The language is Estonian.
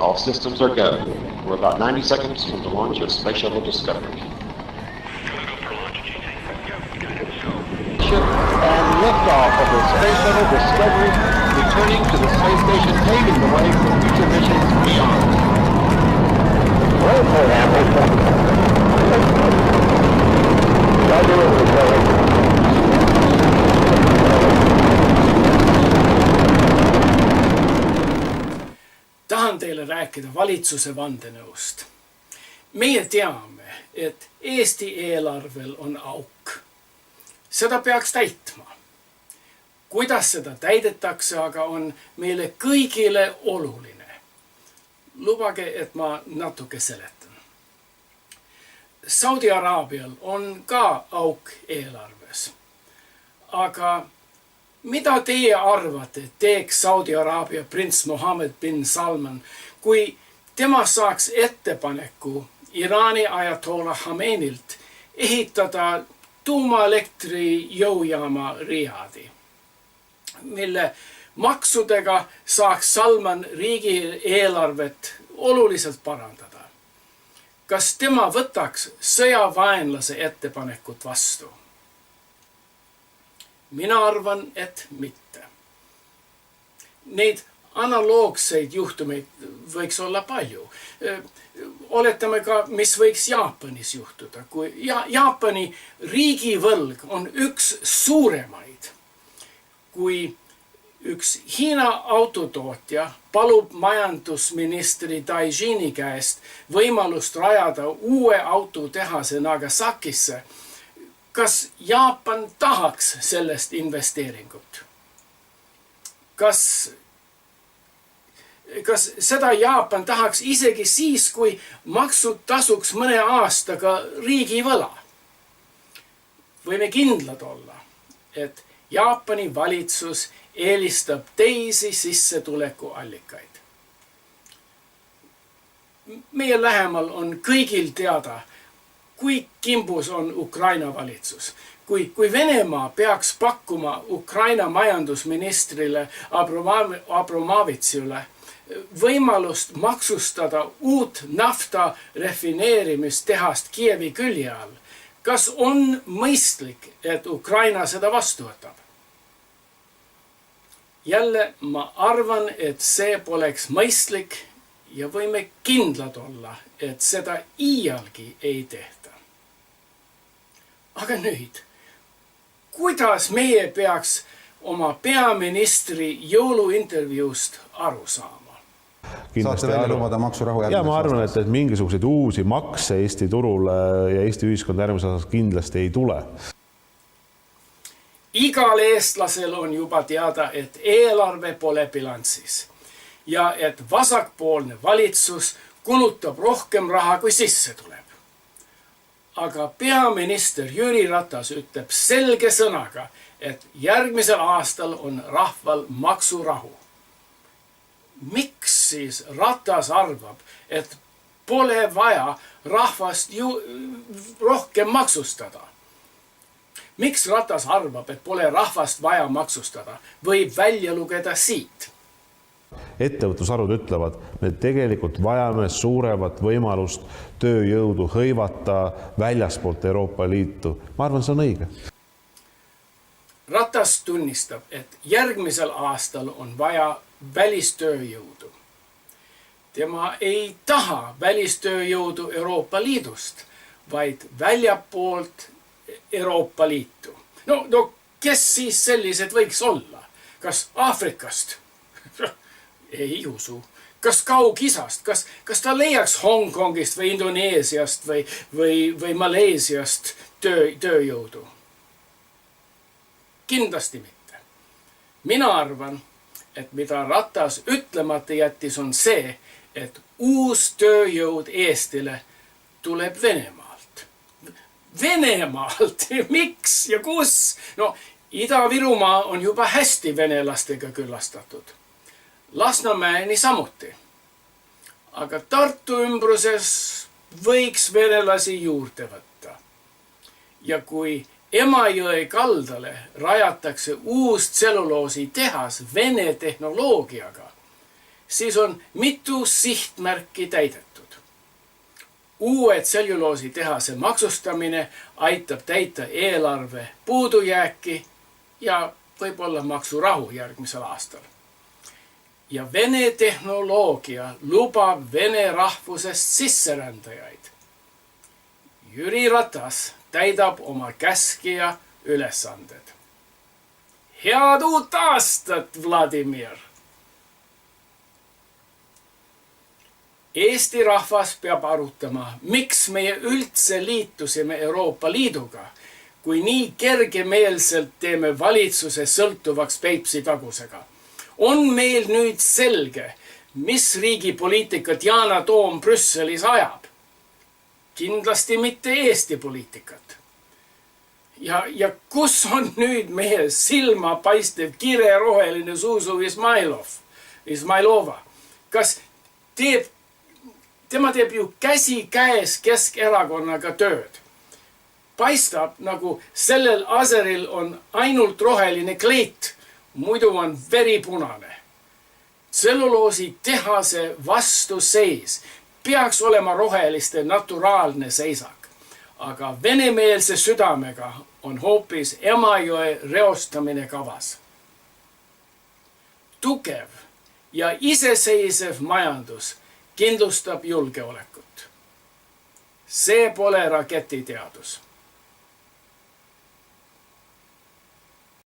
All systems are go. We're about 90 seconds from the launch of Space Shuttle Discovery. And liftoff of the Space Shuttle Discovery, returning to the space station, paving the way for future missions beyond. Well, tahan teile rääkida valitsuse vandenõust. Meie teame, et Eesti eelarvel on auk. Seda peaks täitma. Kuidas seda täidetakse, aga on meile kõigile oluline. Lubage, et ma natuke seletan. Saudi Araabial on ka auk eelarves. Aga mida teie arvate teeks Saudi Araabia prints Mohammed bin Salman, kui tema saaks ettepaneku Iraani ajatollah Khameneilt ehitada tuumaelektri jõujaama Riyadi, mille maksudega saaks Salman riigi eelarvet oluliselt parandada? Kas tema võtaks sõjavaenlase ettepanekut vastu? Mina arvan, et mitte. Neid analoogseid juhtumeid võiks olla palju. Oletame ka, mis võiks Jaapanis juhtuda. Kui Jaapani riigivõlg on üks suuremaid, kui üks Hiina autotootja palub majandusministri Daijini käest võimalust rajada uue autotehase Nagasakisse, kas Jaapan tahaks sellest investeeringut? Kas seda Jaapan tahaks isegi siis, kui maksud tasuks mõne aastaga riigivõla? Võime kindlad olla, et Jaapani valitsus eelistab teisi sissetulekuallikaid. Meie lähemal on kõigil teada, kui kimbus on Ukraina valitsus. Kui Venemaa peaks pakkuma Ukraina majandusministrile Abramovitsile võimalust maksustada uut nafta refineerimistehast Kiievi külje all, kas on mõistlik, et Ukraina seda vastu võtab? Jälle ma arvan, et see poleks mõistlik ja võime kindlad olla, et seda iialgi ei tehta. Aga nüüd, kuidas meie peaks oma peaministri jõuluintervjuust aru saama? Saate välja lubada maksurahu järgmiseks? Ma arvan, et mingisuguseid uusi makse Eesti turule ja Eesti ühiskond järgmises aastas kindlasti ei tule. Igal eestlasel on juba teada, et eelarve pole bilansis ja et vasakpoolne valitsus kulutab rohkem raha, kui sisse tuleb. Aga peaminister Jüri Ratas ütleb selge sõnaga, et järgmisel aastal on rahval maksurahu. Miks siis Ratas arvab, et pole vaja rahvast rohkem maksustada? Miks Ratas arvab, et pole rahvast vaja maksustada? Võib välja lugeda siit. Ettevõtlusarud ütlevad, me tegelikult vajame suuremat võimalust tööjõudu hõivata väljaspoolt Euroopa Liitu. Ma arvan, see on õige. Ratas tunnistab, et järgmisel aastal on vaja välistööjõudu. Tema ei taha välistööjõudu Euroopa Liidust, vaid väljapoolt Euroopa Liitu. No kes siis sellised võiks olla? Kas Aafrikast? Ei usu. Kas Kaug-Isast? Kas ta leiaks Hongkongist või Indoneesiast või Maleesiast tööjõudu? Kindlasti mitte. Mina arvan, et mida Ratas ütlemata jättis on see, et uus tööjõud Eestile tuleb Venemaalt. Venemaalt? Miks ja kus? No, Ida-Virumaa on juba hästi venelastega küllastatud. Lasnamäeni samuti. Aga Tartu ümbruses võiks venelasi juurde võtta. Ja kui Emajõe kaldale rajatakse uus tseluloosi tehas Vene tehnoloogiaga, siis on mitu sihtmärki täidetud. Uue tselluloositehase maksustamine aitab täita eelarve puudujääki ja võib-olla maksurahu järgmisel aastal. Ja Vene tehnoloogia lubab vene rahvusest sisserändajaid. Jüri Ratas täidab oma käskija ülesanded. Head uut aastat, Vladimir! Eesti rahvas peab arutama, miks meie üldse liitusime Euroopa Liiduga, kui nii kergemeelselt teeme valitsuse sõltuvaks Peipsi tagusega. On meil nüüd selge, mis riigi poliitikat Yana Toom Brüsselis ajab? Kindlasti mitte Eesti poliitikat. Ja kus on nüüd meie silmapaistev kireroheline Zuzu Izmailova? Kas tema teeb ju käsikäes Keskerakonnaga tööd. Paistab, nagu sellel aseril on ainult roheline kleit, muidu on veripunane. Tselluloosi tehase vastuseis peaks olema roheliste naturaalne seisak, aga venemeelse südamega on hoopis Emajõe reostamine kavas. Tugev ja iseseisev majandus kindlustab julgeolekut. See pole raketiteadus.